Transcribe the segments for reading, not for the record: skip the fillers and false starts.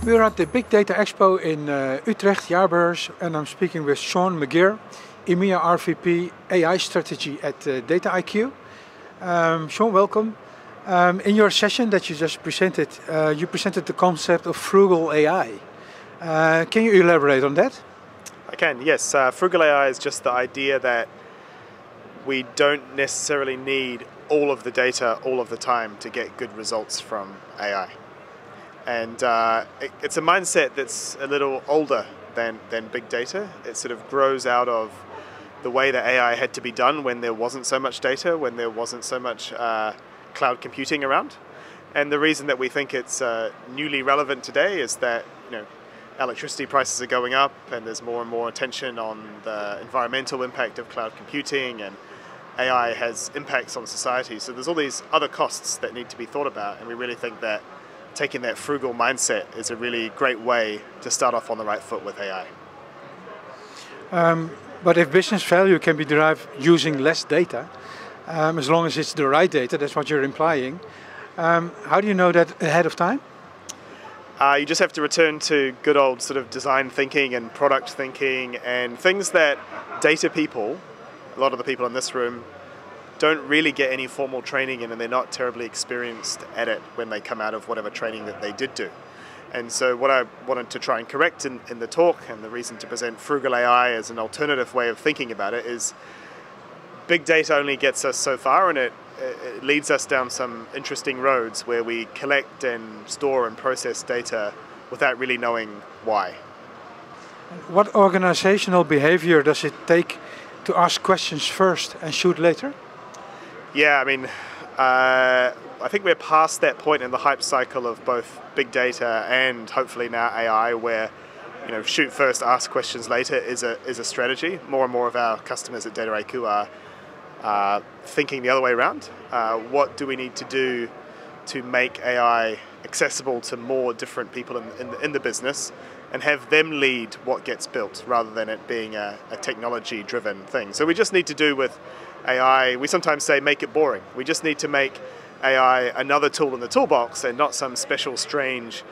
We're at the Big Data Expo in Utrecht, Jaarbeurs, and I'm speaking with Shaun McGirr, EMEA RVP AI Strategy at Dataiku. Shaun, welcome. In your session that you just presented, you presented the concept of Frugal AI. Can you elaborate on that? I can, yes. Frugal AI is just the idea that we don't necessarily need all of the data all of the time to get good results from AI. And it's a mindset that's a little older than big data. It sort of grows out of the way that AI had to be done when there wasn't so much data, when there wasn't so much cloud computing around. And the reason that we think it's newly relevant today is that electricity prices are going up and there's more and more attention on the environmental impact of cloud computing, and AI has impacts on society. So there's all these other costs that need to be thought about, and we really think that taking that frugal mindset is a really great way to start off on the right foot with AI. But if business value can be derived using less data, as long as it's the right data, that's what you're implying, how do you know that ahead of time? You just have to return to good old sort of design thinking and product thinking and things that data people, a lot of the people in this room, don't really get any formal training in, and they're not terribly experienced at it when they come out of whatever training that they did do. And so what I wanted to try and correct in the talk, and the reason to present Frugal AI as an alternative way of thinking about it, is big data only gets us so far, and it leads us down some interesting roads where we collect and store and process data without really knowing why. What organizational behavior does it take to ask questions first and shoot later? Yeah, I mean, I think we're past that point in the hype cycle of both big data and hopefully now AI, where shoot first, ask questions later is a strategy. More and more of our customers at Dataiku are thinking the other way around. What do we need to do to make AI accessible to more different people in the business, and have them lead what gets built rather than it being a technology-driven thing? So we just need to do with AI, we sometimes say make it boring. We just need to make AI another tool in the toolbox and not some special, strange,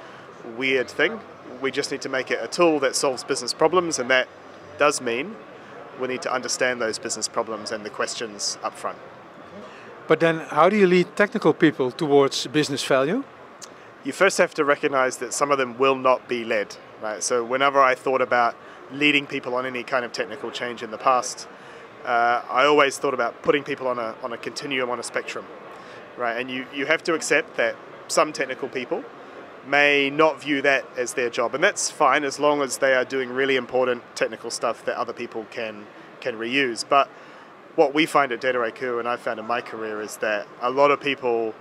weird thing. We just need to make it a tool that solves business problems, and that does mean we need to understand those business problems and the questions up front. But then how do you lead technical people towards business value? You first have to recognize that some of them will not be led, right? So whenever I thought about leading people on any kind of technical change in the past, I always thought about putting people on a continuum, on a spectrum, right? And you have to accept that some technical people may not view that as their job, and that's fine as long as they are doing really important technical stuff that other people can reuse. But what we find at Dataiku, and I've found in my career, is that a lot of people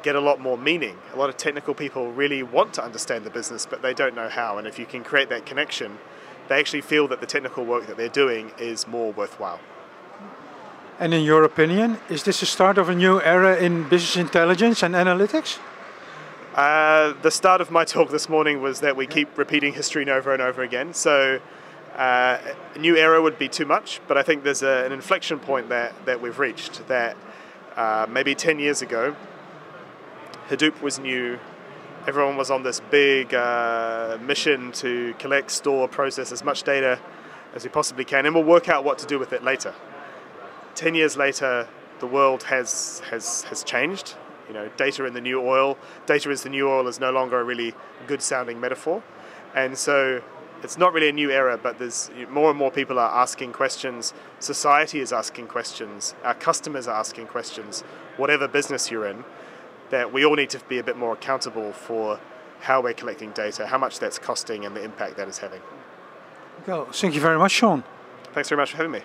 get a lot more meaning. A lot of technical people really want to understand the business, but they don't know how. And if you can create that connection, they actually feel that the technical work that they're doing is more worthwhile. And in your opinion, is this the start of a new era in business intelligence and analytics? The start of my talk this morning was that we keep repeating history over and over again. So a new era would be too much, but I think there's an inflection point that we've reached, that maybe 10 years ago, Hadoop was new. Everyone was on this big mission to collect, store, process as much data as we possibly can, and we'll work out what to do with it later. 10 years later, the world has changed. Data in the new oil. Data is the new oil is no longer a really good sounding metaphor. And so it's not really a new era, but there's more and more people are asking questions. Society is asking questions. Our customers are asking questions. Whatever business you're in, that we all need to be a bit more accountable for how we're collecting data, how much that's costing, and the impact that is having. Well, thank you very much, Shaun. Thanks very much for having me.